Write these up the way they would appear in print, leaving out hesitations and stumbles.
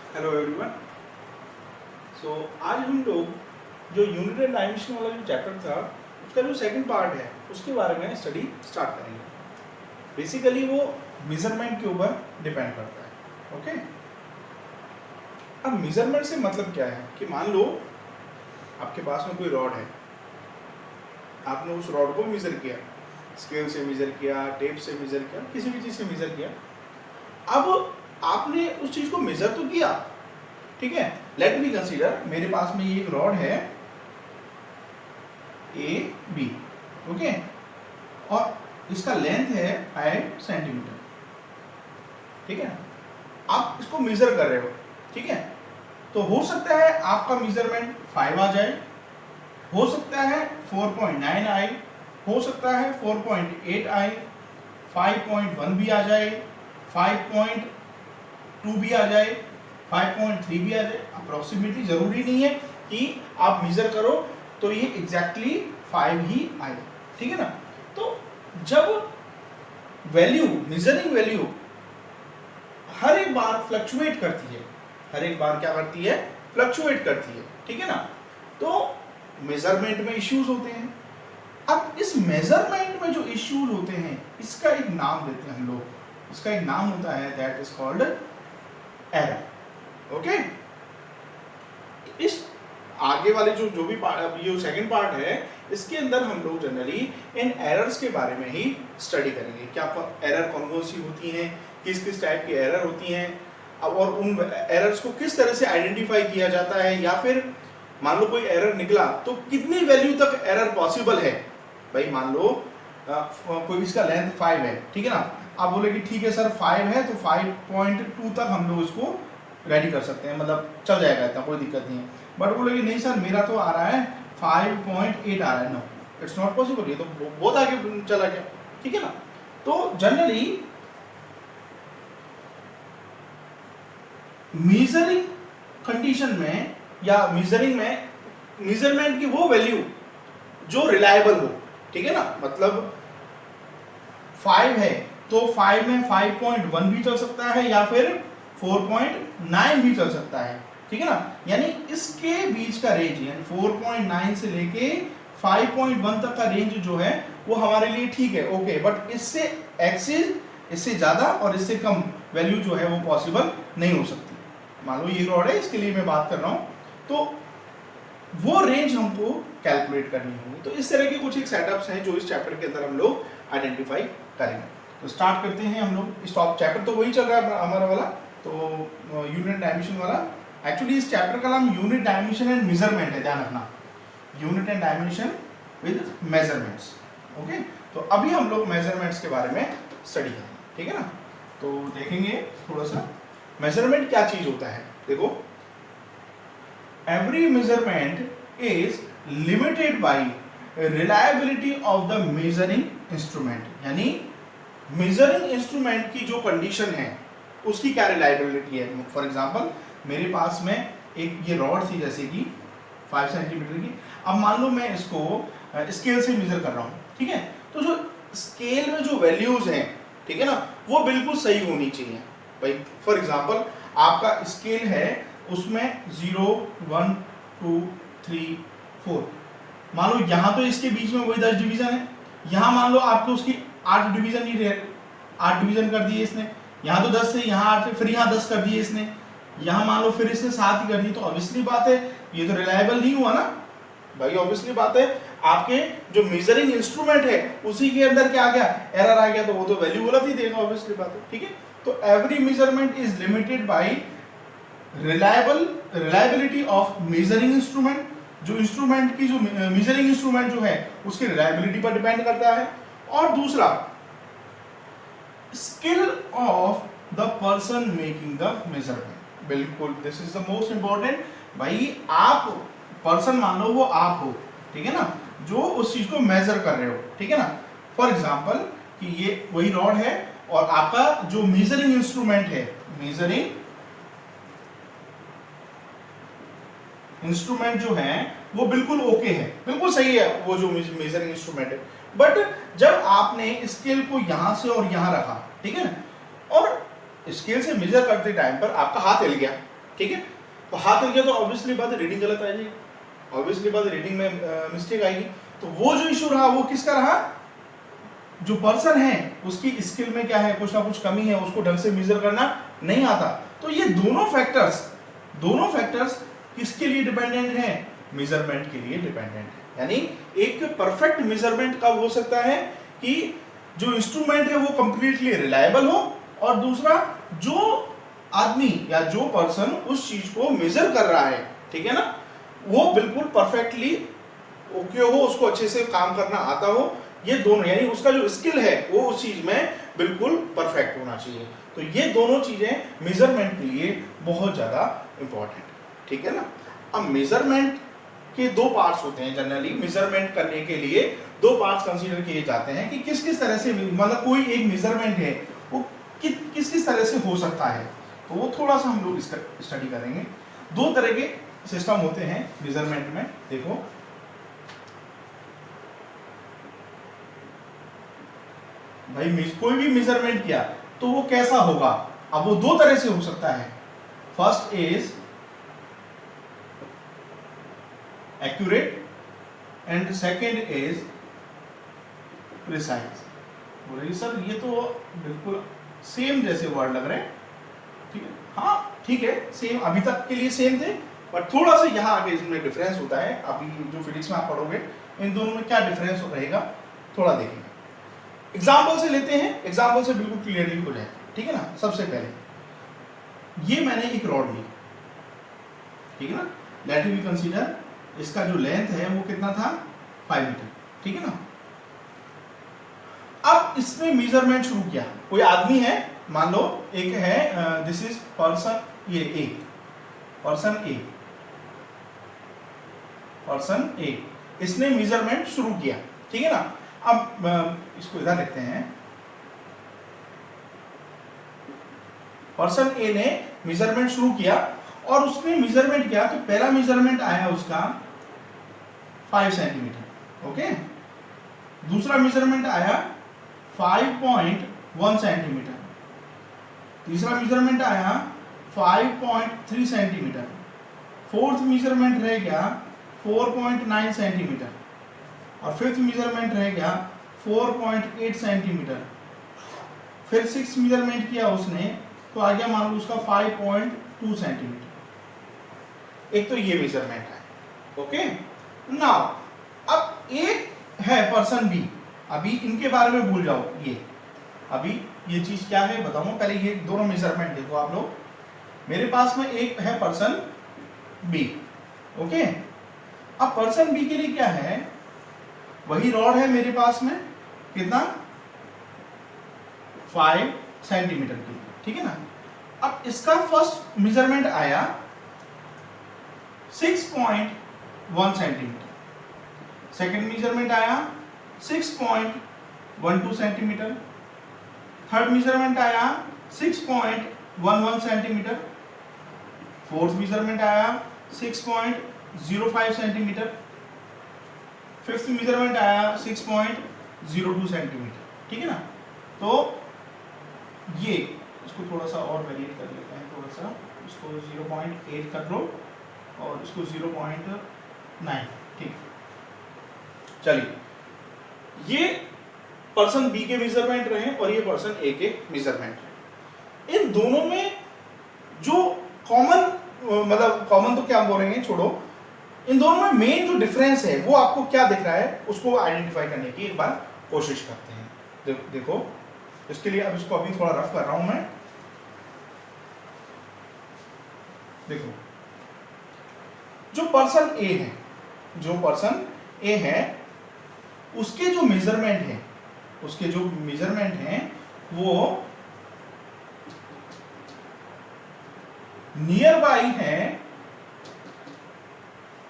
Hello everyone. सो आज हम लोग जो यूनिट एंड डायमेंशन वाला जो चैप्टर था उसका जो सेकंड पार्ट है उसके बारे में स्टडी स्टार्ट करेंगे। बेसिकली वो मेजरमेंट के ऊपर डिपेंड करता है। ओके, अब मेजरमेंट से मतलब क्या है कि मान लो आपके पास में कोई रॉड है, आपने उस रॉड को मेजर किया, स्केल से मेजर किया, टेप से मेजर किया, किसी भी चीज़ से मेजर किया। अब आपने उस चीज़ को मेजर तो किया, ठीक है। लेट मी कंसीडर मेरे पास में ये एक रॉड है ए बी, ओके, और इसका लेंथ है 5 सेंटीमीटर, ठीक है। आप इसको मेजर कर रहे हो, ठीक है। तो हो सकता है आपका मेजरमेंट 5 आ जाए, हो सकता है 4.9 आए, हो सकता है 4.8 आए, 5.1 भी आ जाए, 5.2 भी आ जाए, 5.3 भी आ जाए। अप्रोक्सीमेटली जरूरी नहीं है कि आप मेजर करो तो ये एग्जैक्टली 5 ही आए, ठीक है ना। तो जब वैल्यू, मेजरिंग वैल्यू हर एक बार फ्लक्चुएट करती है, हर एक बार क्या करती है, फ्लक्चुएट करती है, ठीक है ना। तो मेजरमेंट में इश्यूज होते हैं। अब इस मेजरमेंट में जो इश्यूज होते हैं इसका एक नाम देते हैं हम लोग, इसका एक नाम होता है that is called error. Okay, इस आगे वाले जो भी पार्ट, ये सेकंड पार्ट है, इसके अंदर हम लोग जनरली इन एरर्स के बारे में ही स्टडी करेंगे। क्या एरर कौन कौन सी होती हैं, किस किस टाइप की एरर होती हैं, और उन एरर्स को किस तरह से आइडेंटिफाई किया जाता है, या फिर मान लो कोई एरर निकला तो कितनी वैल्यू तक एरर पॉसिबल है। भाई मान लो कोई इसका लेंथ 5 है, ठीक है ना। आप बोले कि ठीक है सर 5 है तो 5.2 तक हम लोग इसको रेडी कर सकते हैं, मतलब चल जाएगा, इतना कोई दिक्कत नहीं है। बट बोले कि नहीं सर मेरा तो आ रहा है 5.8 आ रहा है, नो इट्स नॉट पॉसिबल, ये तो बहुत आगे चला गया, ठीक है ना। तो जनरली मेजरिंग कंडीशन में या मेजरिंग में मेजरमेंट की वो वैल्यू जो रिलायबल हो, ठीक है ना। मतलब 5 है तो 5 में 5.1 भी चल सकता है या फिर 4.9 भी चल सकता है, ठीक है ना। यानी इसके बीच का रेंज, यानी 4.9 से लेके 5.1 तक का रेंज जो है वो हमारे लिए ठीक है, ओके। बट इससे एक्सेस, इससे ज्यादा और इससे कम वैल्यू जो है वो पॉसिबल नहीं हो सकती। मान लो ये रॉड है, इसके लिए मैं बात कर रहा हूं, तो वो रेंज हमको कैलकुलेट करनी होगी। तो इस तरह के कुछ एक सेटअप्स हैं जो इस चैप्टर के अंदर हम लोग आइडेंटिफाई करेंगे। तो स्टार्ट करते हैं हम लोग। स्टॉप चैप्टर तो वही चल रहा है हमारा वाला, तो यूनिट डायमेंशन वाला। एक्चुअली इस चैप्टर का नाम यूनिट डायमेंशन एंड मेजरमेंट है, ध्यान रखना, unit and dimension with measurements. Okay, तो अभी हम लोग मेजरमेंट्स के बारे में स्टडी करेंगे, ठीक है ना। तो देखेंगे थोड़ा सा मेजरमेंट क्या चीज होता है। देखो, every measurement is limited by reliability of the measuring instrument। यानी measuring instrument की जो कंडीशन है उसकी क्या रिलायबिलिटी है। फॉर एग्जांपल मेरे पास में एक ये रॉड थी जैसे कि 5 सेंटीमीटर की। अब मान लो मैं इसको स्केल से मेजर कर रहा हूँ, ठीक है। तो जो स्केल में जो वैल्यूज हैं, ठीक है ना, वो बिल्कुल सही होनी चाहिए। भाई फॉर एग्जांपल आपका स्केल है, उसमें 0 1 2 3 4, मान लो यहाँ तो इसके बीच में वही 10 डिवीजन है, यहाँ मान लो आपको उसकी 8 डिवीजन ही रहे, 8 डिवीजन कर दिए इसने, यहाँ तो 10 से यहाँ 8 फिर यहाँ 10 कर दिए इसने, यहाँ मान लो फिर इसने 7 ही कर दी। तो ऑब्वियसली बात है ये तो रिलायबल नहीं हुआ ना भाई। ऑब्वियसली बात है आपके जो मेजरिंग इंस्ट्रूमेंट है उसी के अंदर क्या आ गया, एरर आ गया, तो वो तो वैल्यू गलत ही देगा, ऑब्वियसली बात है, ठीक है। तो every measurement is limited by reliability of measuring instrument. जो इंस्ट्रूमेंट की जो मेजरिंग इंस्ट्रूमेंट जो है उसकी रिलायबिलिटी पर डिपेंड करता है। और दूसरा skill of the person making the measurement. बिल्कुल, this is the most important. भाई आप पर्सन मान लो वो आप हो, ठीक है ना, जो उस चीज को मेजर कर रहे हो, ठीक है ना। फॉर एग्जाम्पल कि ये वही रॉड है और आपका जो मेजरिंग इंस्ट्रूमेंट है, मेजरिंग इंस्ट्रूमेंट जो है वो बिल्कुल ओके है, बिल्कुल सही है वो जो मेजरिंग इंस्ट्रूमेंट है। बट जब आपने स्केल को यहां से और यहां रखा, ठीक है ना, और स्केल से मेजर करते टाइम पर आपका हाथ हिल गया, ठीक है। तो हाथ हिल गया तो ऑब्वियसली बात है रीडिंग गलत आ जाएगी, ऑब्वियसली बात है रीडिंग में मिस्टेक आएगी। तो वो जो इशू रहा वो किसका रहा, जो पर्सन है उसकी स्किल में क्या है, कुछ ना कुछ कमी है, उसको ढंग से मेजर करना नहीं आता। तो ये दोनों फैक्टर्स किसके लिए डिपेंडेंट हैं, मेजरमेंट के लिए डिपेंडेंट है। यानी एक परफेक्ट मेजरमेंट कब हो सकता है कि जो इंस्ट्रूमेंट है वो कंप्लीटली रिलायबल हो, और दूसरा जो आदमी या जो पर्सन उस चीज को मेजर कर रहा है, ठीक है ना, वो बिल्कुल परफेक्टली ओके हो, उसको अच्छे से काम करना आता हो। ये दोनों यानी उसका जो स्किल है वो उस चीज में बिल्कुल परफेक्ट होना चाहिए। तो ये दोनों चीजें मेजरमेंट के लिए बहुत ज्यादा इंपॉर्टेंट, ठीक है ना। अब मेजरमेंट के दो पार्ट्स होते हैं, जनरली मेजरमेंट करने के लिए दो पार्ट्स कंसीडर किए जाते हैं कि किस किस तरह से, मतलब कोई एक मेजरमेंट है वो किस किस तरह से हो सकता है। तो वो थोड़ा सा हम लोग इसका स्टडी करेंगे। दो तरह के सिस्टम होते हैं मेजरमेंट में। देखो भाई कोई भी मेजरमेंट किया तो वो कैसा होगा, अब वो दो तरह से हो सकता है। First is accurate and second is precise. बोले सर ये तो बिल्कुल सेम जैसे वर्ड लग रहे हैं, ठीक है, हाँ ठीक है, सेम अभी तक के लिए सेम थे, बट थोड़ा सा यहाँ आगे इसमें डिफरेंस होता है। अभी जो फिजिक्स में आप पढ़ोगे इन दोनों में क्या डिफरेंस रहेगा थोड़ा देखेंगे। एग्जाम्पल से लेते हैं, एग्जाम्पल से बिल्कुल क्लियरली हो जाए, ठीक है ना। सबसे पहले ये मैंने एक रॉड ली, ठीक है ना, लेट वी कंसीडर इसका जो लेंथ है वो कितना था 5 मीटर, ठीक है ना। अब इसमें मेजरमेंट शुरू किया, कोई आदमी है, मान लो एक है, दिस इज पर्सन, ये ए, पर्सन ए, इसने मेजरमेंट शुरू किया, ठीक है ना। अब इसको इधर लिखते हैं, पर्सन ए ने मेजरमेंट शुरू किया और उसने मेजरमेंट किया तो पहला मेजरमेंट आया उसका 5 सेंटीमीटर, ओके। दूसरा मेजरमेंट आया 5.1 सेंटीमीटर, तीसरा मेजरमेंट आया 5.3 सेंटीमीटर, फोर्थ मेजरमेंट रह गया 4.9 सेंटीमीटर और फिफ्थ मेजरमेंट रह गया 4.8 सेंटीमीटर। फिर सिक्स मेजरमेंट किया उसने तो आ गया मान लो उसका 5.2 सेंटीमीटर। एक तो ये मेजरमेंट है, ओके। नाउ अब एक है पर्सन बी, अभी इनके बारे में भूल जाओ, ये अभी ये चीज क्या है बताऊं, पहले ये दोनों मेजरमेंट देखो आप लोग। मेरे पास में एक है पर्सन बी, ओके। अब पर्सन बी के लिए क्या है, वही रॉड है मेरे पास में, कितना 5 सेंटीमीटर की, ठीक है ना। अब इसका फर्स्ट मेजरमेंट आया 6.1 सेंटीमीटर, सेकेंड मेजरमेंट आया 6.12 सेंटीमीटर, थर्ड मेजरमेंट आया 6.11 सेंटीमीटर, फोर्थ मेजरमेंट आया 6.05 सेंटीमीटर, फिफ्थ मेजरमेंट आया 6.02 सेंटीमीटर, ठीक है ना। तो ये इसको थोड़ा सा और वेरिएट कर लेते हैं, थोड़ा सा इसको 0.8 कर लो और इसको 0.9, ठीक। चलिए ये पर्सन बी के मेजरमेंट रहे और ये पर्सन ए के मेजरमेंट रहे। इन दोनों में जो कॉमन, मतलब कॉमन तो क्या बोलेंगे छोड़ो, इन दोनों में मेन जो डिफरेंस है वो आपको क्या दिख रहा है उसको आइडेंटिफाई करने की एक बार कोशिश करते हैं। देखो इसके लिए अब इसको अभी थोड़ा रफ कर रहा हूं मैं। देखो जो पर्सन ए है, जो पर्सन ए है उसके जो मेजरमेंट है, उसके जो मेजरमेंट है वो नियर बाई है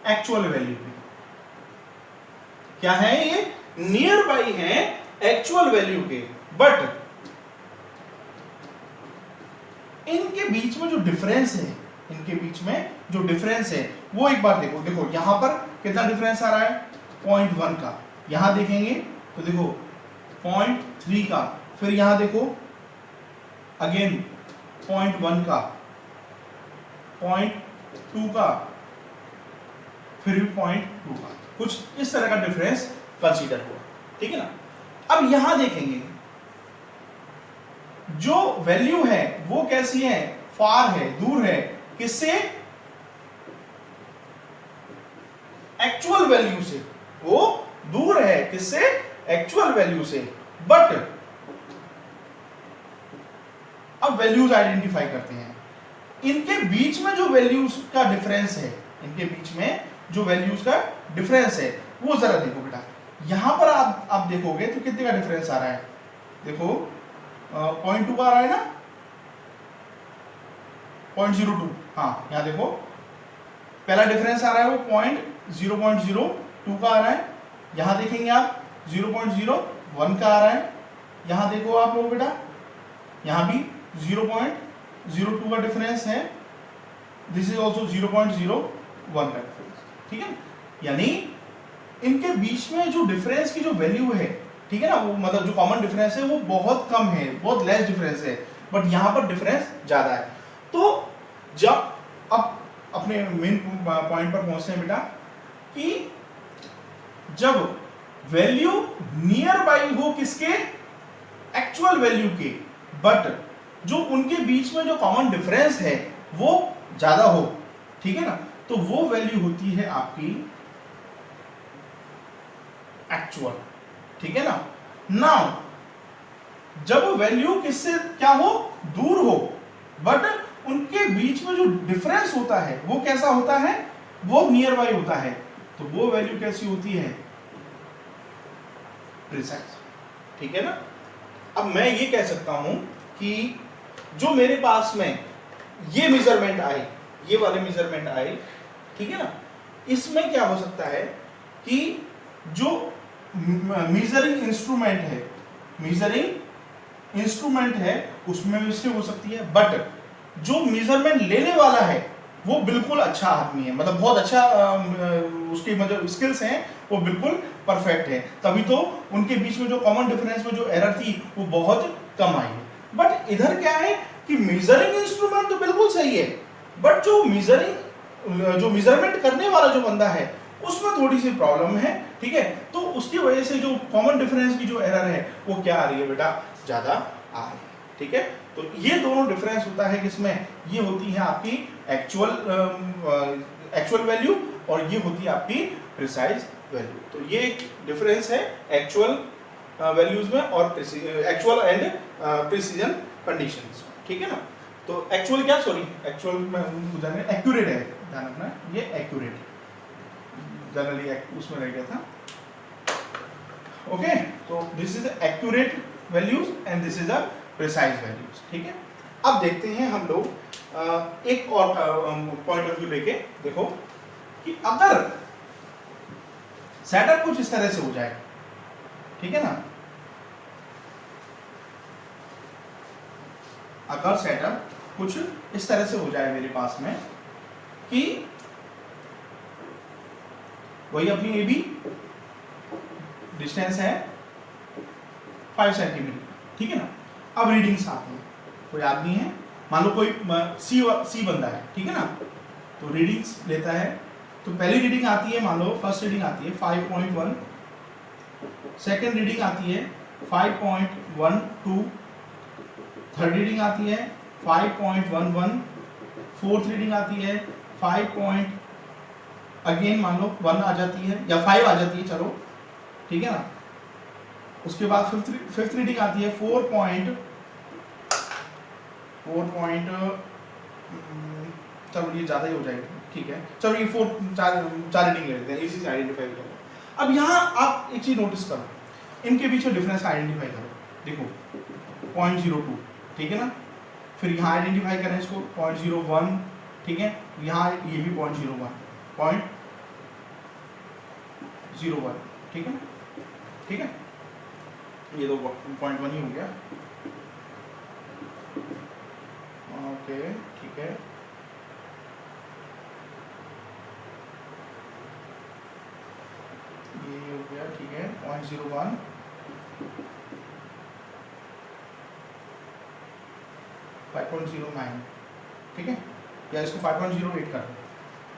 एक्चुअल वैल्यू पे। क्या है ये, नियर बाई है एक्चुअल वैल्यू के, बट इनके बीच में जो डिफरेंस है, इनके बीच में जो डिफरेंस है वो एक बार देखो। देखो यहां पर कितना डिफरेंस आ रहा है 0.1 का, यहां देखेंगे तो देखो 0.3 का, फिर यहां देखो अगेन 0.1 का, 0.2 का, फिर भी 0.2 का, कुछ इस तरह का डिफरेंस कंसीडर हुआ, ठीक है ना। अब यहां देखेंगे जो वैल्यू है वो कैसी है, फार है, दूर है, किससे, एक्चुअल वैल्यू से, वो दूर है किससे, एक्चुअल वैल्यू से। बट अब वैल्यूज आइडेंटिफाई करते हैं, इनके बीच में जो वैल्यूज का डिफरेंस है, इनके बीच में जो वैल्यूज का डिफरेंस है वो जरा देखो बेटा। यहां पर आप देखोगे तो कितने का डिफरेंस आ रहा है, देखो 0.2 का आ रहा है ना, 0.02, हाँ यहां देखो पहला डिफरेंस आ रहा है वो 0.02 का आ रहा है, यहां देखेंगे आप 0.01 का आ रहा है, यहां देखो आप लोग बेटा यहां भी 0.02 का डिफरेंस है, दिस इज ऑल्सो 0.01 का डिफरेंस, ठीक है। यानी इनके बीच में जो डिफरेंस की जो वैल्यू है, ठीक है ना, वो मतलब जो कॉमन डिफरेंस है वो बहुत कम है, बहुत लेस डिफरेंस है, बट यहां पर डिफरेंस ज्यादा है। तो जब अब अपने मेन पॉइंट पर पहुंचते हैं बेटा कि जब वैल्यू नियर बाई हो किसके, एक्चुअल वैल्यू के, बट जो उनके बीच में जो कॉमन डिफरेंस है वो ज्यादा हो, ठीक है ना, तो वो वैल्यू होती है आपकी एक्चुअल, ठीक है ना। नाउ जब वैल्यू किससे क्या हो, दूर हो, बट उनके बीच में जो डिफरेंस होता है वो कैसा होता है, वो नियर बाई होता है, तो वो वैल्यू कैसी होती है, प्रिसाइज, ठीक है ना। अब मैं ये कह सकता हूं कि जो मेरे पास में ये मेजरमेंट आए, ये वाले मेजरमेंट आए, ठीक है ना, इसमें क्या हो सकता है कि जो मेजरिंग इंस्ट्रूमेंट है, मेजरिंग इंस्ट्रूमेंट है उसमें मिस्टेक हो सकती है, बट जो मेजरमेंट लेने वाला है वो बिल्कुल अच्छा आदमी है, मतलब बहुत अच्छा उसकी मतलब स्किल्स हैं, वो बिल्कुल परफेक्ट है, तभी तो उनके बीच में जो कॉमन डिफरेंस में जो एरर थी वो बहुत कम आई है। बट इधर क्या है कि मेजरिंग इंस्ट्रूमेंट तो बिल्कुल सही है, बट जो मेजरमेंट करने वाला जो बंदा है उसमें थोड़ी सी प्रॉब्लम है, ठीक है, तो उसकी वजह से जो कॉमन डिफरेंस की जो एरर है वो क्या आ रही है बेटा, ज्यादा आ रही है, ठीक है। तो ये दोनों डिफरेंस होता है किसमें, ये होती है आपकी एक्चुअल वैल्यू और ये होती है आपकी प्रिसाइज वैल्यू। तो ये एक डिफरेंस है एक्चुअल वैल्यूज में और एक्चुअल एंड प्रिसीजन कंडीशंस, ठीक है ना। तो एक्चुअल क्या, सॉरी एक्चुअल में एक्यूरेट है, ध्यान रखना ये एक्यूरेट जनरली उसमें रह गया था, ओके। तो this is accurate values and this is a precise values, ठीक है। अब देखते हैं हम लोग एक और पॉइंट ऑफ व्यू लेके, देखो कि अगर सेटअप कुछ इस तरह से हो जाए, ठीक है ना, अगर सेटअप कुछ इस तरह से हो जाए मेरे पास में कि वही अपनी ए बी डिस्टेंस है 5 सेंटीमीटर, ठीक है ना। अब रीडिंग्स आती हैं, कोई आदमी है, मान लो कोई सी बंदा है, ठीक है ना, तो रीडिंग्स लेता है, तो पहली रीडिंग आती है, मान लो फर्स्ट रीडिंग आती है 5.1, सेकेंड रीडिंग आती है 5.12, थर्ड रीडिंग आती है 5.11, फोर्थ रीडिंग आती है 5. अगेन मान लो 1 आ जाती है या 5 आ जाती है, चलो ठीक है ना। उसके बाद फिफ्थ रीडिंग आती है 4. चलो ये ज्यादा ही हो जाएगी, ठीक है, चलो ये 4 रीडिंग ले लेते हैं, इसी से आइडेंटिफाई करो। अब यहाँ आप एक चीज नोटिस करो, इनके बीच में डिफरेंस आइडेंटिफाई करो, देखो 0.02, ठीक है ना, फिर यहाँ आइडेंटिफाई करें इसको 0.01, ठीक है, यहाँ ये भी 0.01, ठीक है ना, ठीक है, ये तो 0.1 ही हो गया, ओके ठीक है। ये हो गया, ठीक है, 0.01, 5.09, ठीक है, या इसको 5.08 कर दो,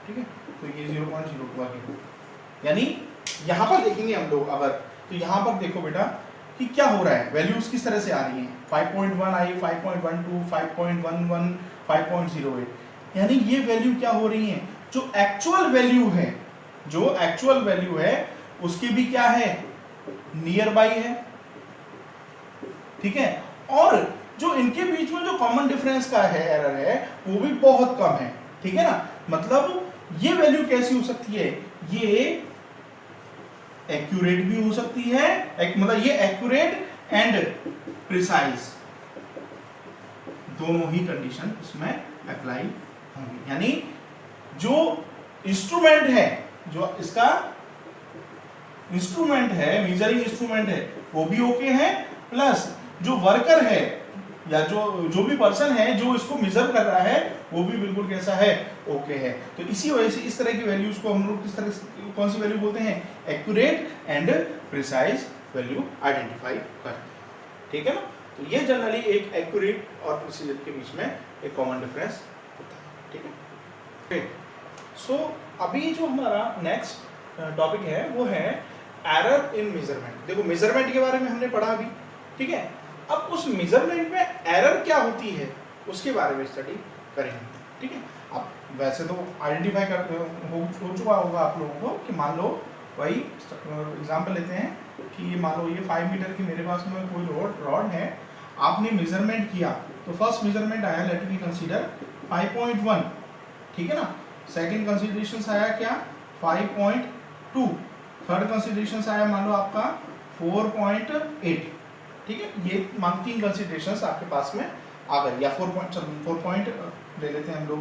ठीक है, तो ये 0.02 आ गया। यानी यहाँ पर देखेंगे हम लोग अगर, तो यहाँ पर देखो बेटा कि क्या हो रहा है, वैल्यूज किस तरह से आ रही हैं, 5.1 आई, 5.12, 5.11, 5.08, यानी ये वैल्यू क्या हो रही है, जो एक्चुअल वैल्यू है, जो एक्चुअल वैल्यू है उसकी भी क्या है, नियर बाई है, ठीक है, और जो इनके बीच में जो कॉमन डिफरेंस का है एरर है वो भी बहुत कम है, ठीक है ना। मतलब ये वैल्यू कैसी हो सकती है, ये एक्यूरेट भी हो सकती है, मतलब ये एक्यूरेट एंड प्रिसाइज दोनों ही कंडीशन इसमें अप्लाई होंगी। यानी जो इंस्ट्रूमेंट है, जो इसका इंस्ट्रूमेंट है, मेजरिंग इंस्ट्रूमेंट है वो भी ओके है, प्लस जो वर्कर है या जो भी पर्सन है जो इसको मेजर कर रहा है वो भी बिल्कुल कैसा है, ओके है। तो इसी वजह से इस तरह की वैल्यूज को हम लोग किस तरह से, कौन सी वैल्यू बोलते हैं, accurate and precise value identify कर, ठीक है ना। तो ये जनरली एक एक्यूरेट और प्रिसीजन के बीच में एक कॉमन डिफरेंस होता है, ठीक है। सो अभी जो हमारा नेक्स्ट टॉपिक है वो है एरर इन मेजरमेंट। देखो मेजरमेंट के बारे में हमने पढ़ा अभी, ठीक है। अब उस मेजरमेंट में एरर क्या होती है उसके बारे में स्टडी करेंगे, ठीक है। अब वैसे तो आइडेंटिफाई हो चुका होगा आप लोगों को कि मान लो वही एग्जांपल लेते हैं कि मान लो ये 5 मीटर की मेरे पास में कोई रॉड है, आपने मेजरमेंट किया, तो फर्स्ट मेजरमेंट आया, लेट मी कंसीडर 5.1, ठीक है ना। सेकंड कंसीडरेशन आया क्या, 5.2, थर्ड कंसीडरेशन आया मान लो आपका 4.8, ठीक है। ये मान 3 कंसीडरेशन आपके पास में आ गए, या 4 ले लेते हैं हम लोग,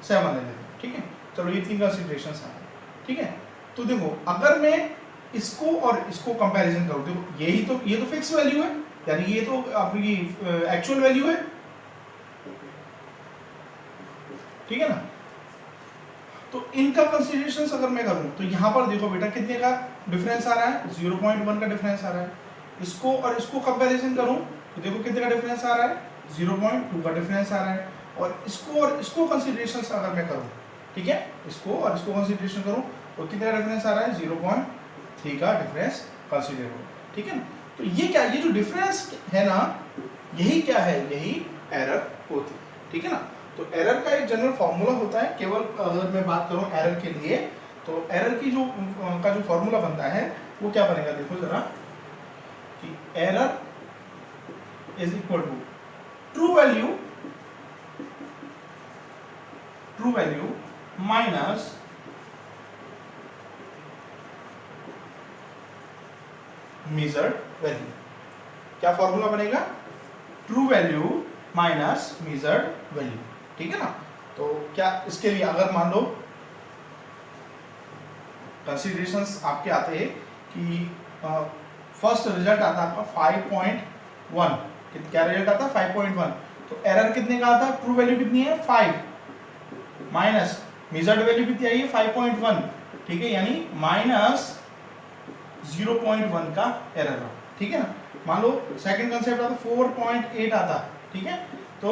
7 ले लेते हैं, ठीक है। चलो ये 3 कंसीडरेशन आए, ठीक है। तो देखो अगर मैं इसको और इसको कंपैरिजन करूं, देखो ये तो फिक्स वैल्यू है, यानी ये तो आपकी एक्चुअल वैल्यू है, ठीक है ना। तो इनका कंसीडरेशंस अगर मैं करूं तो यहां पर देखो बेटा कितने का डिफरेंस आ रहा है, 0.1 का डिफरेंस आ रहा है। इसको और इसको कंपैरिजन करूं तो देखो कितने का डिफरेंस आ रहा है, 0.2 का डिफरेंस आ रहा है। और इसको कंसीडरेशंस अगर मैं करूं, ठीक है, इसको और इसको कंसीडरेशन करूं तो कितने का डिफरेंस आ रहा है, 0.3 का डिफरेंस कंसीडर हो, ठीक है ना। तो ये क्या, ये जो डिफरेंस है ना, यही क्या है, यही एरर होती है, ठीक है ना। तो एरर का एक जनरल फॉर्मूला होता है, केवल अगर मैं बात करूं एरर के लिए, तो एरर की जो फॉर्मूला बनता है वो क्या बनेगा, देखो जरा कि error is equal to true value minus measured value. क्या फॉर्मूला बनेगा, true value minus measured value, ठीक है ना। तो क्या इसके लिए अगर मान लो कंसीडरेशंस आपके आते हैं कि फर्स्ट रिजल्ट आता है आपका 5.1, क्या रिजल्ट आता है 5.1, तो एरर कितने का आता है, ट्रू वैल्यू कितनी है 5 माइनस मेजर्ड वैल्यू कितनी आई है 5.1, ठीक है, यानी माइनस 0.1 का एरर, ठीक है ना। मान लो सेकंड कंसेप्ट आता 4.8 आता, ठीक है, तो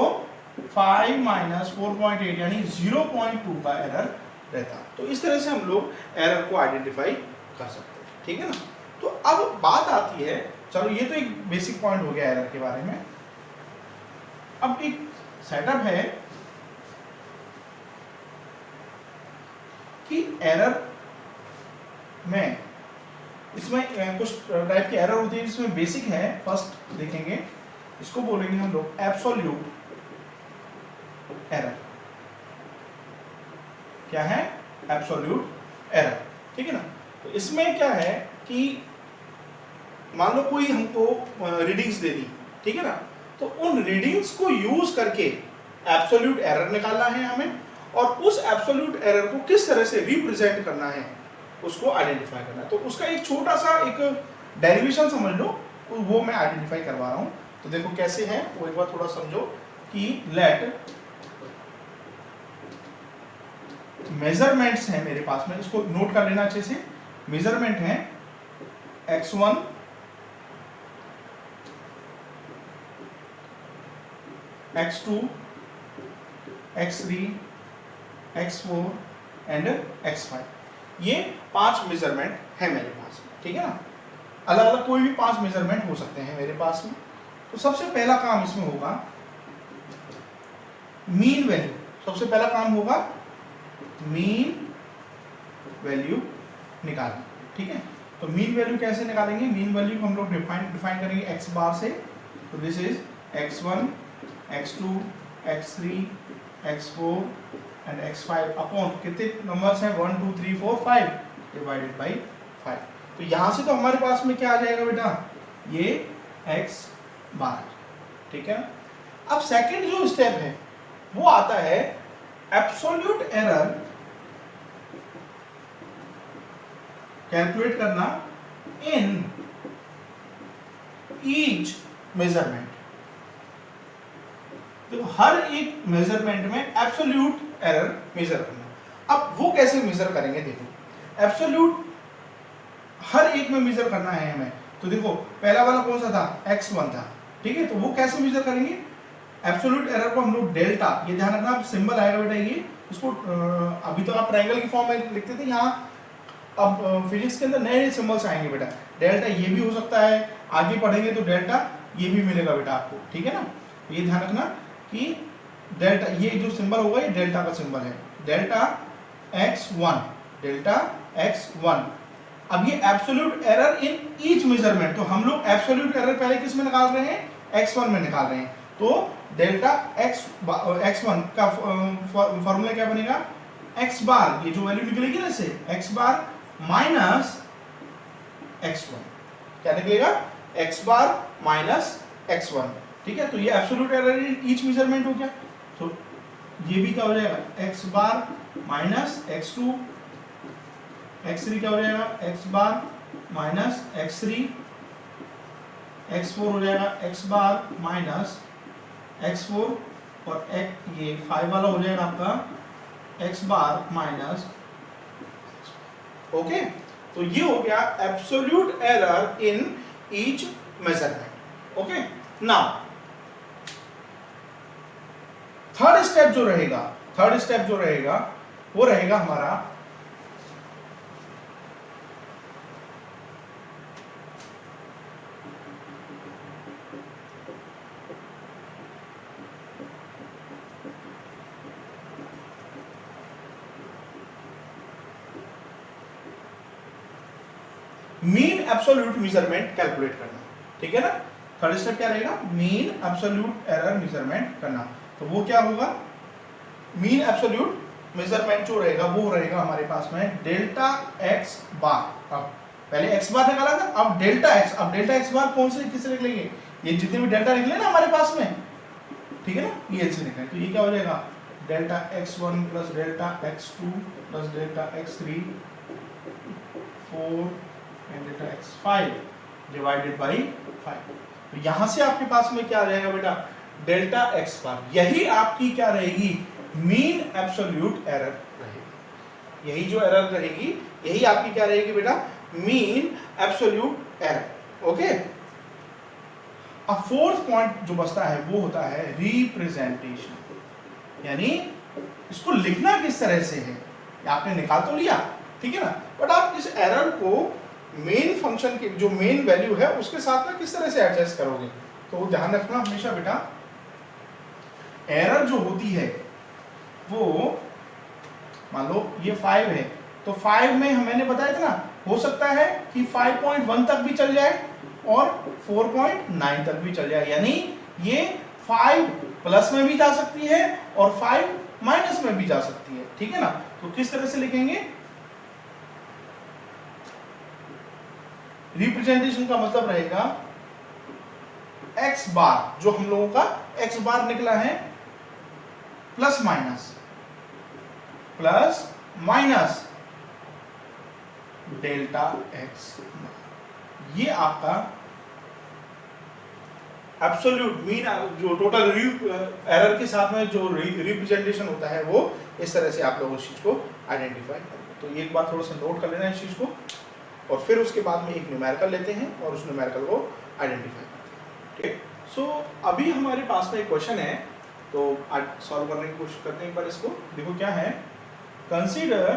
5 माइनस 4.8 यानी 0.2 का एरर रहता। तो इस तरह से हम लोग एरर को आइडेंटिफाई कर सकते हैं, ठीक है ना। तो अब बात आती है, चलो ये तो एक बेसिक पॉइंट हो गया एरर के बारे में। अब एक सेटअप है कि एरर में इसमें कुछ टाइप की एरर होती है जिसमें बेसिक है, फर्स्ट देखेंगे, इसको बोलेंगे हम लोग एब्सोल्यूट एरर। क्या है, एब्सोल्यूट एरर, ठीक है ना। तो इसमें क्या है कि मान लो कोई हमको रीडिंग्स दे दी, ठीक है ना, तो उन रीडिंग्स को यूज करके एब्सोल्यूट एरर निकालना है हमें, और उस एब्सोल्यूट एरर को किस तरह से रिप्रेजेंट करना है उसको आइडेंटिफाई करना है। तो उसका एक छोटा सा एक डेरिवेशन समझ लो, वो मैं आइडेंटिफाई करवा रहा हूं। तो देखो कैसे है वो एक बार थोड़ा समझो कि लेट मेजरमेंट्स हैं मेरे पास में, इसको नोट कर लेना अच्छे से। मेजरमेंट है x1 x2 x3 x4 and x5। ये 5 मेजरमेंट है मेरे पास, ठीक है ना। अलग अलग कोई भी 5 मेजरमेंट हो सकते हैं मेरे पास में। तो सबसे पहला काम इसमें होगा मीन वैल्यू। सबसे पहला काम होगा मीन वैल्यू निकालना, ठीक है। तो मीन वैल्यू कैसे निकालेंगे? मीन वैल्यू को हम लोग डिफाइन करेंगे एक्स बार से। तो this is x1 x2 x3 x4 and x5 upon कितने नंबर्स हैं 1 2 3 4 5 डिवाइडेड बाई 5। तो यहां से तो हमारे पास में क्या आ जाएगा बेटा, ये x बार, ठीक है। अब सेकंड जो स्टेप है वो आता है एब्सोल्यूट एरर कैलकुलेट करना इन ईच मेजरमेंट। तो हर एक मेजरमेंट में एब्सोल्यूट एरर मेजर करना। अब वो कैसे मेजर करेंगे? देखो एब्सोल्यूट हर एक में मेजर करना है हमें। तो देखो पहला वाला कौन सा था, x1 था, ठीक है। तो वो कैसे मेजर करेंगे? एब्सोल्यूट एरर को हम लोग डेल्टा, ये ध्यान रखना सिंबल आएगा बेटा, ये उसको अभी तो आप ट्रायंगल की फॉर्म में लिखते थे, यहाँ अब फिजिक्स के अंदर नए नए सिंबल्स आएंगे बेटा। डेल्टा ये भी हो सकता है, आगे पढ़ेंगे तो डेल्टा ये भी मिलेगा बेटा आपको, ठीक है ना। ये ध्यान रखना कि डेल्टा, ये जो सिंबल होगा ये डेल्टा का सिंबल है, डेल्टा x1, डेल्टा x1। अब ये absolute error in each measurement, तो हम लोग एब्सोल्यूट एरर पहले किस में निकाल रहे हैं, x1 में निकाल रहे हैं। तो डेल्टा x1 का फॉर्मूला क्या बनेगा, x बार, ये जो वैल्यू निकलेगी ना इससे, x बार माइनस x1, क्या निकलेगा, x बार माइनस x1, ठीक है। तो ये absolute error in each measurement हो गया। तो ये भी क्या हो जाएगा, x बार माइनस x2, x3 क्या हो जाएगा, x बार माइनस x3, x4 हो जाएगा x बार माइनस x4, और ये 5 वाला हो जाएगा आपका x बार माइनस, ओके। तो ये हो गया absolute error in each measurement, okay. Now third step जो रहेगा वो रहेगा हमारा मीन एब्सोल्यूट मेजरमेंट कैलकुलेट करना, ठीक है ना। थर्ड स्टेप क्या रहेगा, मीन एब्सोल्यूट एरर मेजरमेंट करना। तो वो क्या होगा, मीन एब्सोल्यूट मेजरमेंट जो रहेगा वो रहेगा हमारे पास में डेल्टा x बार। अब पहले x बार निकाला था, अब डेल्टा x, अब डेल्टा x बार कौन से किससे निकलेंगे, ये जितने भी डेल्टा निकले ना हमारे पास में, ठीक है ना, ये से निकले। तो ये क्या हो जाएगा, delta x1 plus delta x2 plus delta x3 4 and delta x5 divided by 5। तो यहां से आपके पास में क्या आ जाएगा बेटा, डेल्टा x बार। यही आपकी क्या रहेगी, मीन एब्सोल्यूट एरर रहेगी। यही जो एरर रहेगी यही आपकी क्या रहेगी बेटा, मीन एब्सोल्यूट एरर, ओके। अब फोर्थ पॉइंट जो बचता है वो होता है रिप्रेजेंटेशन, यानी इसको लिखना किस तरह से है। आपने निकाल तो लिया, ठीक है ना, बट आप इस एरर को मेन फंक्शन की जो मेन वैल्यू है उसके साथ में किस तरह से एडजस्ट करोगे। तो ध्यान रखना हमेशा बेटा, एरर जो होती है वो मान लो ये 5 है, तो 5 में मैंने बताया था ना, हो सकता है कि 5.1 तक भी चल जाए और 4.9 तक भी चल जाए, यानी ये 5 प्लस में भी जा सकती है और 5 माइनस में भी जा सकती है, ठीक है ना। तो किस तरह से लिखेंगे, रिप्रेजेंटेशन का मतलब रहेगा x बार, जो हम लोगों का x बार निकला है, प्लस माइनस डेल्टा x, ये आपका एब्सोल्यूट मीन, जो टोटल एरर के साथ में जो रिप्रेजेंटेशन होता है वो इस तरह से आप लोग उस चीज को आइडेंटिफाई करेंगे। तो एक बात थोड़ा सा नोट कर लेना इस चीज को, और फिर उसके बाद में एक न्यूमेरिकल लेते हैं और उस न्यूमेरिकल को आइडेंटिफाई करते हैं, ठीक। सो अभी हमारे पास में एक क्वेश्चन है, तो आज सॉल्व करने की कोशिश करते हैं एक बार इसको। देखो क्या है, consider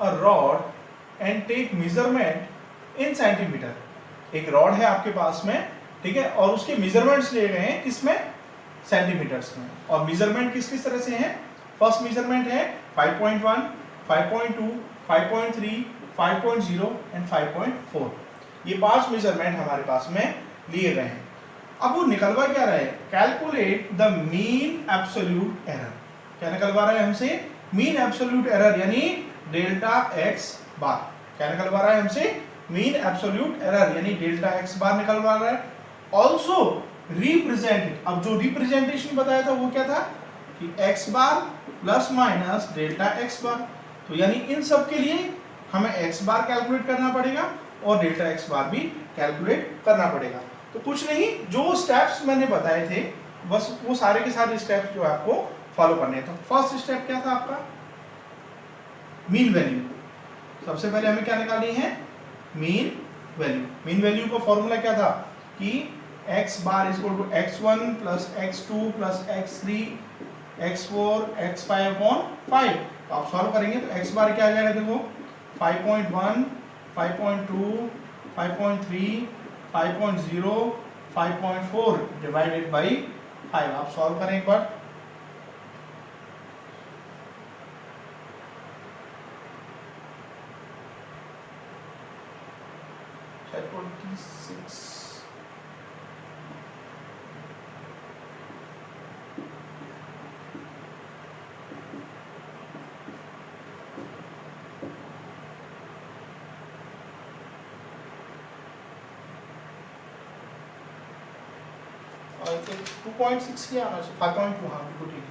a rod and take measurement in centimetre. एक रॉड है आपके पास में, ठीक है, और उसके मेजरमेंट्स लिए गए हैं किसमें, सेंटीमीटर्स में। और मेजरमेंट किस किस तरह से हैं, फर्स्ट मेजरमेंट है 5.1, 5.2, 5.3, 5.0 एंड 5.4। ये 5 मेजरमेंट हमारे पास में लिए गए हैं। अब वो निकलवा क्या रहा है, calculate the mean absolute error. क्या निकलवा रहा है हमसे, मीन एब्सोल्यूट एरर यानी डेल्टा एक्स बार। क्या निकलवा रहा है हमसे, मीन एब्सोल्यूट एरर यानी डेल्टा एक्स बार निकलवा रहा है। ऑल्सो रिप्रेजेंट, अब जो रिप्रेजेंटेशन बताया था वो क्या था कि एक्स बार plus minus delta x bar. तो यानी इन सब के लिए हमें एक्स बार कैलकुलेट करना पड़ेगा और डेल्टा एक्स बार भी कैलकुलेट करना पड़ेगा। तो कुछ नहीं, जो स्टेप्स मैंने बताए थे बस वो सारे के सारे स्टेप्स जो आपको फॉलो करने हैं। तो फर्स्ट स्टेप क्या था आपका, मीन वैल्यू। सबसे पहले हमें क्या निकालनी है, मीन वैल्यू। मीन वैल्यू का फॉर्मूला क्या था कि x bar is equal to x1 plus x2 plus x3 x4 x5 upon 5। तो आप सॉल्व करेंगे तो x बार क्या आ जाएगा, देखो 5.1, 5.2, 5.3, 5.0, 5.4 डिवाइडेड बाई 5। आप सॉल्व करें एक बार। आई थिंक 2.6 ही आना चाहिए, 5.2, हाँ बिल्कुल ठीक है,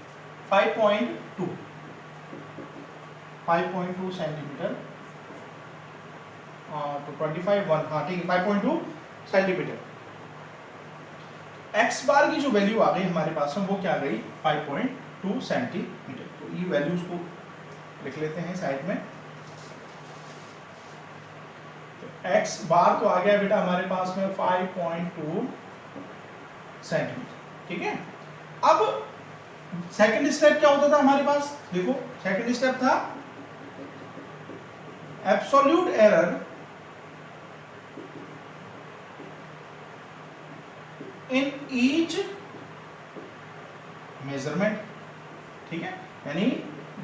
5.2 सेंटीमीटर, तो 25 1, हाँ ठीक है 5.2 सेंटीमीटर। एक्स बार की जो वैल्यू आ गई हमारे पास में वो क्या आ गई, 5.2 सेंटीमीटर। तो ये वैल्यूज को लिख लेते हैं साइड में। तो एक्स बार तो आ गया बेटा हमारे पास में 5.2 सेंटीमीटर, ठीक है। अब सेकंड स्टेप क्या होता था हमारे पास, देखो सेकंड स्टेप था absolute error in each measurement, ठीक है, यानी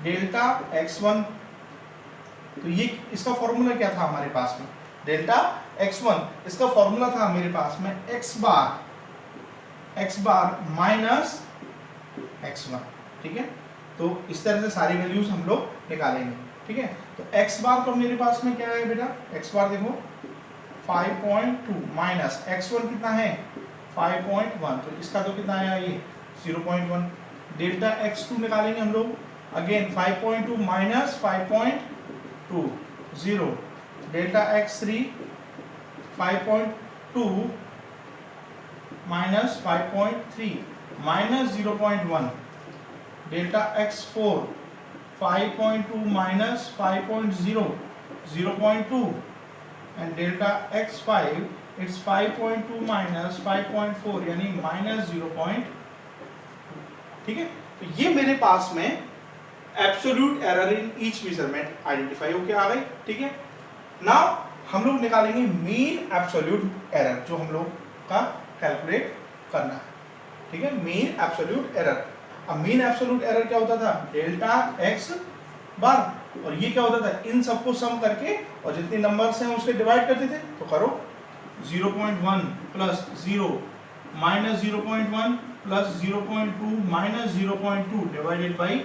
डेल्टा x1। तो ये इसका फॉर्मूला क्या था हमारे पास में, डेल्टा x1, इसका फॉर्मूला था मेरे पास में x बार माइनस x1, ठीक है। तो इस तरह से सारी वैल्यूज हम लोग निकालेंगे, ठीक है। तो x बार तो मेरे पास में क्या है बेटा, x बार देखो 5.2 माइनस x1 कितना है 5.1, तो इसका तो कितना आया ये 0.1। डेल्टा x2 निकालेंगे हम लोग, again 5.2 minus 5.2 0। Delta x3 5.2 minus 5.3 minus 0.1। Delta x4 5.2 minus 5.0 0.2 and delta x5 it's 5.2 minus 5.4 यानी माइनस 0.2, ठीक है। तो ये मेरे पास में absolute error in each measurement identify होके आ गई, ठीक है। नाउ हम लोग निकालेंगे मीन एब्सोल्यूट एरर, जो हम लोग का कैलकुलेट करना है, ठीक है, मीन एब्सोल्यूट एरर। अब मीन एब्सोल्यूट एरर क्या होता था, डेल्टा एक्स बार, और ये क्या होता था, इन सबको सम करके और जितने नंबर्स हैं उसके डिवाइड करते थे। तो करो 0.1 plus 0 minus 0.1 plus 0.2 minus 0.2 divided by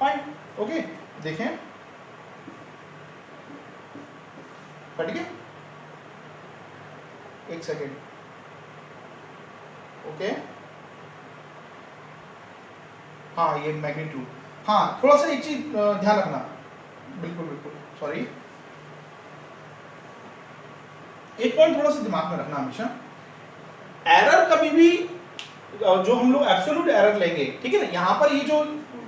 5। Okay, देखें कट गया, एक सेकेंड, ओके हाँ ये मैग्नीट्यूड, हाँ थोड़ा सा एक चीज ध्यान रखना, बिल्कुल बिल्कुल सॉरी, एक पॉइंट थोड़ा सा दिमाग में रखना हमेशा, एरर कभी भी जो हम लोग एब्सोल्यूट एरर लेंगे, ठीक है ना, यहाँ पर ये जो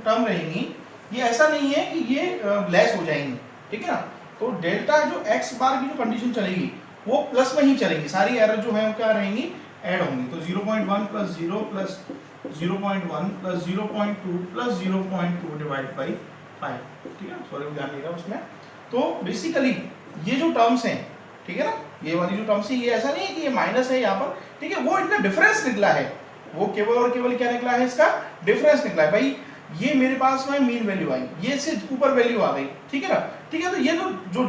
टर्म रहेंगी ये ऐसा नहीं है कि ये लेस हो जाएंगी, ठीक है ना। तो डेल्टा जो एक्स बार की जो कंडीशन चलेगी वो प्लस में ही चलेगी, सारी एरर जो है वो क्या रहेंगी, ऐड होंगी। तो 0.1 plus 0 plus 0.1 plus 0.2 plus 0.2 divide by 5, ठीक है, सॉरी ध्यान नहीं रहा उसमें। तो बेसिकली ये जो टर्म्स हैं, ठीक है ना, ये वाली जो टर्म्स है, ये ऐसा नहीं है कि ये माइनस है यहाँ पर, ठीक है, वो इनका डिफरेंस निकला है, वो केवल और केवल क्या निकला है, इसका डिफरेंस निकला है भाई। ये मेरे पास में मीन वैल्यू आई, ये से ऊपर वैल्यू आ गई, ठीक है ना, ठीक है, तो ये जो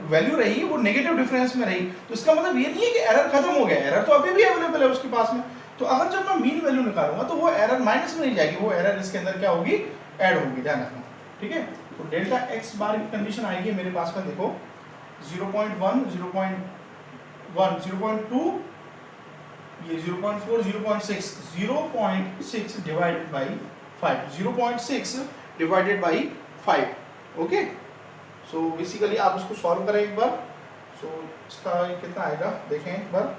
वैल्यू रही वो नेगेटिव डिफरेंस में रही, तो इसका मतलब ये नहीं है कि एरर खत्म हो गया, एरर तो अभी भी अवेलेबल है उसके पास में। तो अगर जब मैं मीन वैल्यू निकालूंगा तो वो एरर माइनस में नहीं जाएगी, वो एरर इसके अंदर क्या होगी, ऐड होगी, ध्यान रखना, ठीक है। तो डेल्टा एक्स बार की कंडीशन आएगी मेरे पास में, देखो 0.1, 0.1, 0.2, ये 0.4, 0.6, 0.6 divided by 5, 0.6 divided by 5, okay. So basically आप इसको सॉल्व करें एक बार, सो इसका कितना आएगा देखें एक बार,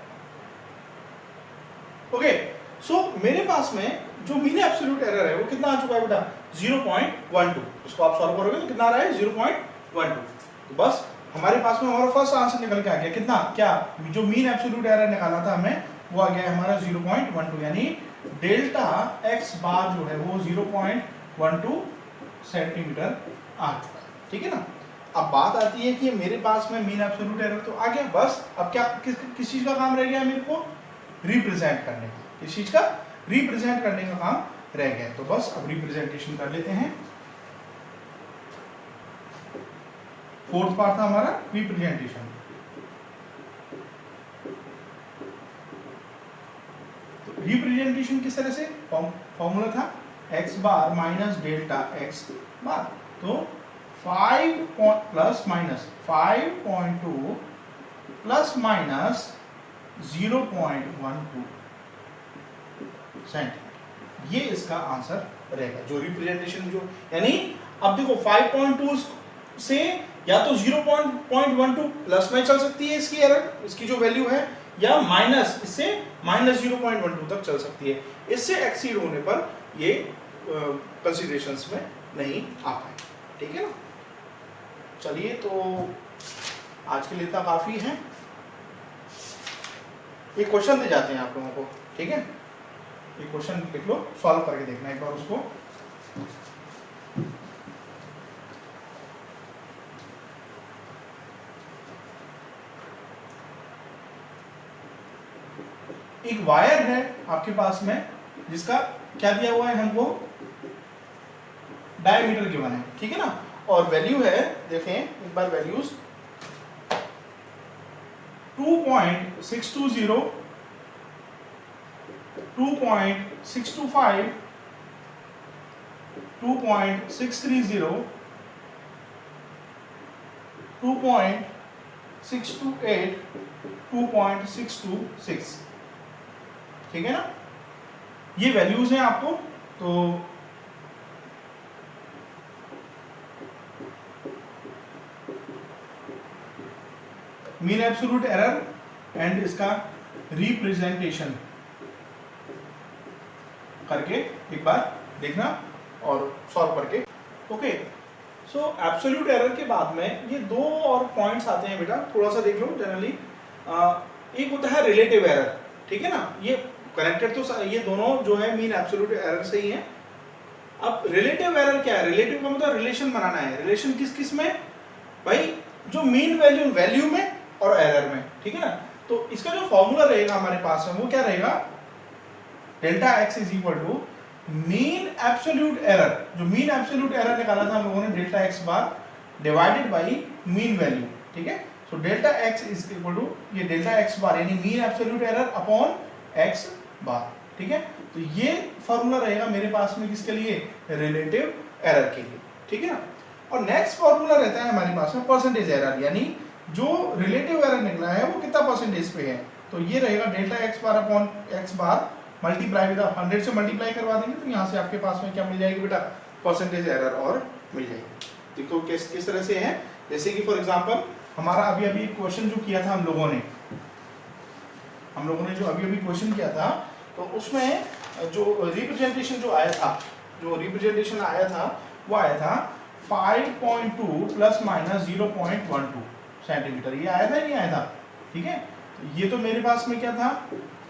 ओके। सो मेरे पास में जो मीन एब्सोल्यूट एरर है वो कितना आ चुका है बेटा, 0.12, इसको आप सॉल्व करोगे तो कितना आ रहा है, 0.12। तो बस हमारे पास में हमारा फर्स्ट आंसर निकल के आ गया, कितना, क्या, जो मीन एब्सोल्यूट एरर निकाला था हमें वो आ गया हमारा 0.12, यानी डेल्टा एक्स बार जो है वो 0.12 सेंटीमीटर आ चुका है, ठीक है ना। अब बात आती है कि मेरे पास में मीन एब्सोल्यूट एरर तो आ गया, बस अब क्या किस चीज का काम रह गया मेरे को, रिप्रेजेंट करने का, किस चीज का, रिप्रेजेंट करने का काम रह गया। तो बस अब रिप्रेजेंटेशन कर लेते हैं। फोर्थ पार्ट था हमारा रिप्रेजेंटेशन। तो रिप्रेजेंटेशन किस तरह से, फॉर्मूला था एक्स बार माइनस डेल्टा एक्स बार, तो 5 plus minus 5.2 plus minus 0.12 centimetre, ये इसका आंसर रहेगा, जो रिप्रेजेंटेशन जो, यानी अब देखो 5.2 से या तो 0.12 प्लस में चल सकती है इसकी एरर, इसकी जो वैल्यू है, या माइनस, इससे माइनस 0.12 तक चल सकती है, इससे एक्सीड होने पर ये कंसीडरेशंस में नहीं आ पाए, ठीक है ना। चलिए तो आज के लिए इतना काफी है, एक क्वेश्चन दे जाते हैं आप लोगों को, ठीक है, ये क्वेश्चन लिख लो, सॉल्व करके देखना एक बार उसको। एक वायर है आपके पास में जिसका क्या दिया हुआ है हमको, डायमीटर गिवन है, ठीक है ना, और वैल्यू है, देखें एक बार वैल्यूज, 2.620, 2.625, 2.630, 2.628, 2.626, ठीक है ना, ये वैल्यूज हैं आपको। तो मीन एब्सोल्यूट एरर एंड इसका रिप्रेजेंटेशन करके एक बार देखना और सॉल्व करके, ओके। सो एब्सोल्यूट एरर के बाद में ये दो और पॉइंट्स आते हैं बेटा, थोड़ा सा देख लो जनरली। एक होता है रिलेटिव एरर, ठीक है ना, ये कनेक्टेड तो ये दोनों जो है मीन एब्सोल्यूट एरर से ही है। अब रिलेटिव एरर क्या है, रिलेटिव का मतलब रिलेशन बनाना है, रिलेशन किस किस में भाई, जो मीन वैल्यू में और एरर में, ठीक है ना। तो इसका जो फॉर्मूला रहेगा हमारे पास में वो क्या रहेगा, delta x is equal to mean absolute error, जो मीन एब्सोल्यूट एरर निकाला था हम लोगों ने delta x bar divided by mean value, ठीक है। So delta x is equal to ये डेल्टा एक्स बार यानी mean absolute error upon x bar, ठीक है। तो ये फॉर्मूला रहेगा मेरे पास में किसके लिए, रिलेटिव एरर के लिए, ठीक है ना। और नेक्स्ट फॉर्मूला रहता है हमारे पास में परसेंटेज एरर, यानी जो रिलेटिव एरर निकला है वो कितना परसेंटेज पे है, तो ये रहेगा delta x bar upon x bar multiply with 100 से मल्टीप्लाई करवा देंगे तो यहाँ से आपके पास में क्या मिल जाएगी बेटा, परसेंटेज एरर और मिल जाएगी। देखो किस तरह से है, जैसे कि फॉर एग्जांपल हमारा अभी अभी क्वेश्चन जो किया था हम लोगों ने जो अभी अभी क्वेश्चन किया था, तो उसमें जो रिप्रेजेंटेशन जो आया था, वो आया था 5.2 प्लस माइनस 0.12 सेंटीमीटर, ये आया था नहीं आया था, ठीक है। तो ये तो मेरे पास में क्या था,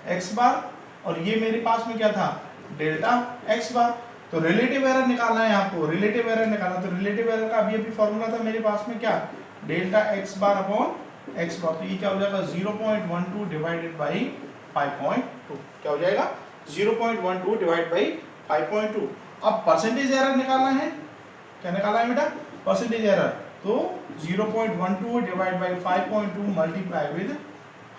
एक्स बार, और ये मेरे पास में क्या था, डेल्टा एक्स बार। तो रिलेटिव एरर निकालना है आपको, रिलेटिव एरर निकालना, तो रिलेटिव एरर का अभी फॉर्मूला था मेरे पास में, क्या, delta x bar upon x bar, तो ये क्या हो जाएगा 0.12 डिवाइडेड बाई 5.2, क्या हो जाएगा 0.12 डिवाइड बाई 5.2। अब परसेंटेज एरर निकालना है, क्या निकालना है बेटा, परसेंटेज एरर, तो 0.12 डिवाइड बाई 5.2 मल्टीप्लाई विद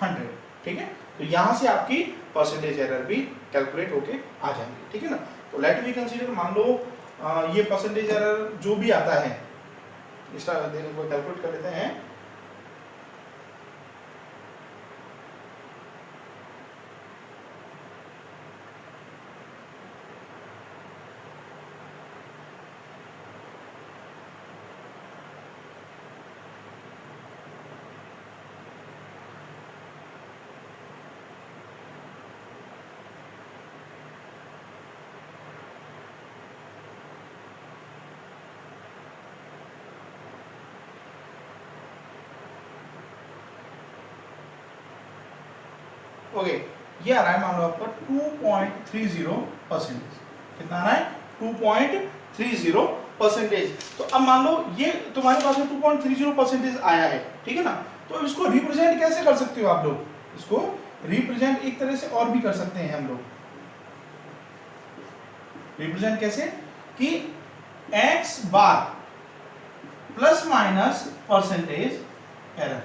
100, ठीक है। तो यहां से आपकी परसेंटेज एरर भी कैलकुलेट होके आ जाएंगे, ठीक है ना। तो लेट वी कंसीडर, मान लो ये परसेंटेज एरर जो भी आता है, इसका कैलकुलेट कर लेते हैं। ओके, ये आ रहा है मान लो आपका 2.30%, कितना आ रहा है 2.30%। तो अब मान लो ये तुम्हारे पास में 2.30% आया है, ठीक है ना। तो इसको रिप्रेजेंट कैसे कर सकते हो आप लोग, इसको रिप्रेजेंट एक तरह से और भी कर सकते हैं हम लोग। रिप्रेजेंट कैसे, कि x बार प्लस माइनस परसेंटेज एरर,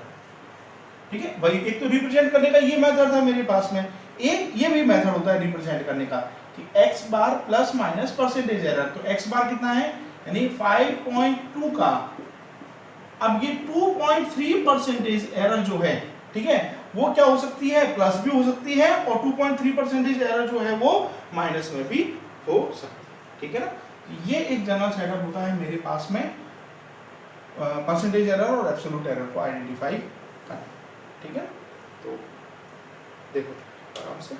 ठीक है भाई। एक तो रिप्रेजेंट करने का ये मेथड था मेरे पास में, एक ये भी मेथड होता है रिप्रेजेंट करने का, कि x बार प्लस माइनस परसेंटेज एरर। तो x बार कितना है, यानी 5.2 का, अब ये 2.3% एरर जो है, ठीक है, वो क्या हो सकती है, प्लस भी हो सकती है, और 2.3% एरर जो है वो माइनस में भी हो सकती है, ठीक है ना। ये एक जनरल सेटअप होता है मेरे पास में परसेंटेज एरर और एब्सोल्यूट एरर को आइडेंटिफाई करना, ठीक है। तो देखो आराम से।